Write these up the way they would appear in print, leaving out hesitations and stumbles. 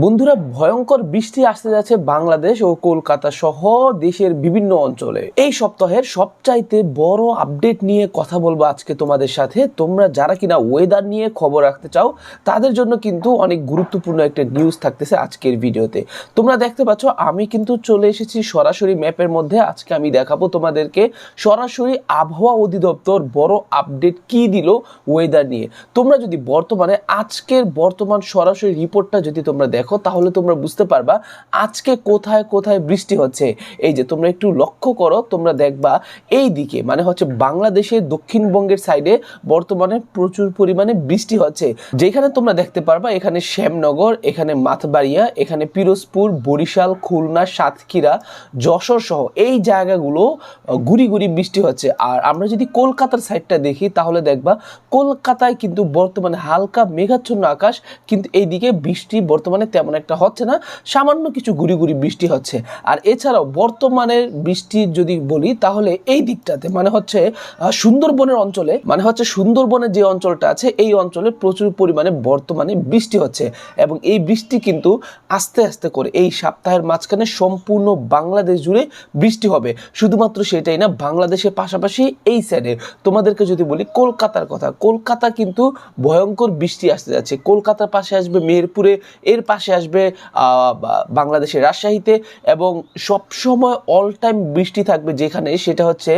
বন্ধুরা, ভয়ঙ্কর বৃষ্টি আসতে যাচ্ছে বাংলাদেশ ও কলকাতা সহ দেশের বিভিন্ন অঞ্চলে। এই সপ্তাহের সবচাইতে বড় আপডেট নিয়ে কথা বলবো আজকে তোমাদের সাথে। তোমরা যারা কিনা ওয়েদার নিয়ে খবর রাখতে চাও তাদের জন্য কিন্তু অনেক গুরুত্বপূর্ণ একটা নিউজ থাকতেছে আজকের ভিডিওতে। তোমরা দেখতে পাচ্ছ আমি কিন্তু চলে এসেছি সরাসরি ম্যাপের মধ্যে। আজকে আমি দেখাবো তোমাদেরকে সরাসরি আবহাওয়া অধিদপ্তর বড় আপডেট কি দিল ওয়েদার নিয়ে। তোমরা যদি আজকের বর্তমান সরাসরি রিপোর্টটা যদি তোমরা দেখো তাহলে তোমরা বুঝতে পারবা আজকে কোথায় কোথায় বৃষ্টি হচ্ছে। এই যে তোমরা একটু লক্ষ্য করো, তোমরা দেখবা এই দিকে বাংলাদেশের দক্ষিণবঙ্গের সাইডে বর্তমানে প্রচুর পরিমাণে বৃষ্টি হচ্ছে। যেখানে তোমরা দেখতে পারবা এখানে শ্যামনগর, এখানে মাথবাড়িয়া, এখানে পিরোজপুর, বরিশাল, খুলনা, সাতক্ষীরা, যশোর সহ এই জায়গাগুলো গুড়ি গুড়ি বৃষ্টি হচ্ছে। আর আমরা যদি কলকাতার সাইডটা দেখি তাহলে দেখবা কলকাতায় কিন্তু বর্তমানে হালকা মেঘাচ্ছন্ন আকাশ, কিন্তু এইদিকে বৃষ্টি বর্তমানে তেমন একটা হচ্ছে না, সামান্য কিছু গুড়ি গুড়ি বৃষ্টি হচ্ছে। আর এছাড়াও বর্তমানের বৃষ্টির যদি বলি তাহলে এই দিকটাতে সুন্দরবনের অঞ্চলে সুন্দরবনের যে অঞ্চলটা আছে এই অঞ্চলে প্রচুর পরিমাণে বর্তমানে বৃষ্টি হচ্ছে। এবং এই বৃষ্টি কিন্তু আস্তে আস্তে করে এই সপ্তাহের মাঝখানে সম্পূর্ণ বাংলাদেশ জুড়ে বৃষ্টি হবে। শুধুমাত্র সেটাই না, বাংলাদেশের পাশাপাশি এই সাইডে তোমাদেরকে যদি বলি কলকাতার কথা, কলকাতা কিন্তু ভয়ঙ্কর বৃষ্টি আসতে যাচ্ছে। কলকাতার পাশে আসবে মেহেরপুরে, এর পাশে আসবে বাংলাদেশের রাজশাহীতে, এবং সবসময় অল টাইম বৃষ্টি থাকবে যেখানে সেটা হচ্ছে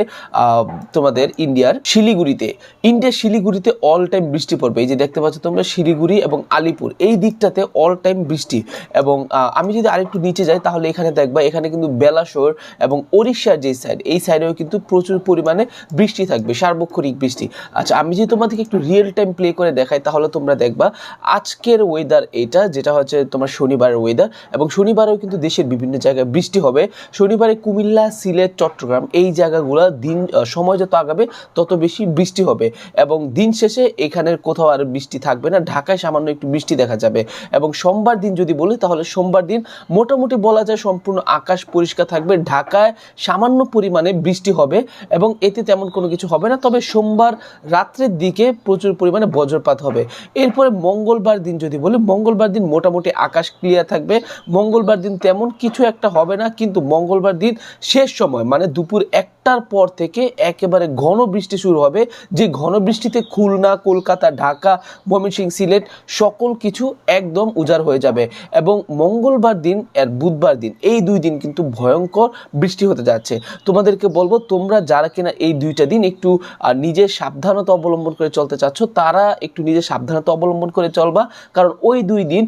তোমাদের ইন্ডিয়ার শিলিগুড়িতে অল টাইম বৃষ্টি পড়বে। এই যে দেখতে পাচ্ছ তোমরা শিলিগুড়ি এবং আলিপুর এই দিকটাতে অল টাইম বৃষ্টি। এবং আমি যদি আরেকটু নিচে যাই তাহলে এখানে দেখবা এখানে কিন্তু বেলাশোর এবং ওড়িশার যে সাইড এই সাইডেও কিন্তু প্রচুর পরিমাণে বৃষ্টি থাকবে, সার্বক্ষণিক বৃষ্টি। আচ্ছা, আমি যদি তোমাদেরকে একটু রিয়েল টাইম প্লে করে দেখাই তাহলে তোমরা দেখবা আজকের ওয়েদার এটা যেটা হচ্ছে তোমার শনিবারের ওয়েদার, এবং শনিবারেও কিন্তু দেশের বিভিন্ন জায়গায় বৃষ্টি হবে। শনিবারে কুমিল্লা, সিলেট, চট্টগ্রাম এই জায়গাগুলো সময় যত আগাবে তত বেশি বৃষ্টি হবে, এবং দিন শেষে এখানের কোথাও আর বৃষ্টি থাকবে না, ঢাকায় সামান্য একটু বৃষ্টি দেখা যাবে। এবং সোমবার দিন যদি বলি তাহলে সোমবার দিন মোটামুটি বলা যায় সম্পূর্ণ আকাশ পরিষ্কার থাকবে, ঢাকায় সামান্য পরিমাণে বৃষ্টি হবে এবং এতে তেমন কোনো কিছু হবে না। তবে সোমবার রাত্রের দিকে প্রচুর পরিমাণে বজ্রপাত হবে। এরপরে মঙ্গলবার দিন যদি বলি, মঙ্গলবার দিন মোটামুটি আকাশ ক্লিয়ার থাকবে, মঙ্গলবার দিন তেমন কিছু একটা হবে না, কিন্তু মঙ্গলবার দিন শেষ সময় দুপুর 1টার পর থেকে একেবারে ঘন বৃষ্টি শুরু হবে, যে ঘন বৃষ্টিতে খুলনা, কলকাতা, ঢাকা, ময়মনসিংহ, সিলেট সকল কিছু একদম উজাড় হয়ে যাবে। এবং মঙ্গলবার দিন আর বুধবার দিন এই দুই দিন কিন্তু ভয়ঙ্কর বৃষ্টি হতে যাচ্ছে। তোমাদেরকে বলবো তোমরা যারা কিনা এই দুইটা দিন একটু নিজের সাবধানতা অবলম্বন করে চলতে চাচ্ছ তারা একটু নিজের সাবধানতা অবলম্বন করে চলবা, কারণ ওই দুই দিন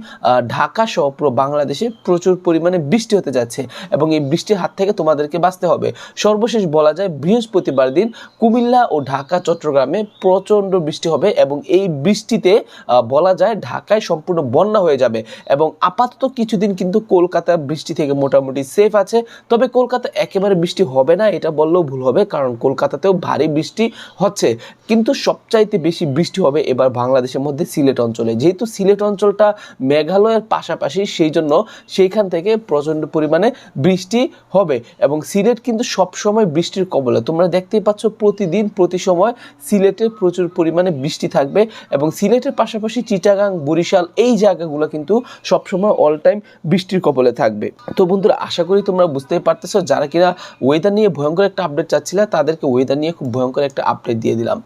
ঢাকা সহ পুরো বাংলাদেশে প্রচুর পরিমাণে বৃষ্টি হতে যাচ্ছে এবং এই বৃষ্টির হাত থেকে তোমাদেরকে বাঁচতে হবে। সর্বশেষ বলা যায় বৃহস্পতিবার দিন কুমিল্লা ও ঢাকা, চট্টগ্রামে প্রচণ্ড বৃষ্টি হবে এবং এই বৃষ্টিতে বলা যায় ঢাকায় সম্পূর্ণ বন্যা হয়ে যাবে। এবং আপাতত কিছুদিন কিন্তু কলকাতা বৃষ্টি থেকে মোটামুটি সেফ আছে, তবে কলকাতা একেবারে বৃষ্টি হবে না এটা বললেও ভুল হবে, কারণ কলকাতাতেও ভারী বৃষ্টি হচ্ছে। কিন্তু সবচাইতে বেশি বৃষ্টি হবে এবার বাংলাদেশের মধ্যে সিলেট অঞ্চলে, যেহেতু সিলেট অঞ্চলটা মেঘালয়ের পাশাপাশি সেই জন্য সেইখান থেকে প্রচণ্ড পরিমাণে বৃষ্টি হবে। এবং সিলেট কিন্তু সবসময় বৃষ্টির কবলে, তোমরা দেখতেই পাচ্ছ প্রতিদিন প্রতি সময় সিলেটে প্রচুর পরিমাণে বৃষ্টি থাকবে, এবং সিলেটের পাশাপাশি চিটাগাং, বরিশাল এই জায়গাগুলো কিন্তু সবসময় অল টাইম বৃষ্টির কবলে থাকবে। তো বন্ধুরা, আশা করি তোমরা বুঝতেই পারতেছো, যারা কিনা ওয়েদার নিয়ে ভয়ঙ্কর একটা আপডেট চাচ্ছিলে তাদেরকে ওয়েদার নিয়ে খুব ভয়ঙ্কর একটা আপডেট দিয়ে দিলাম।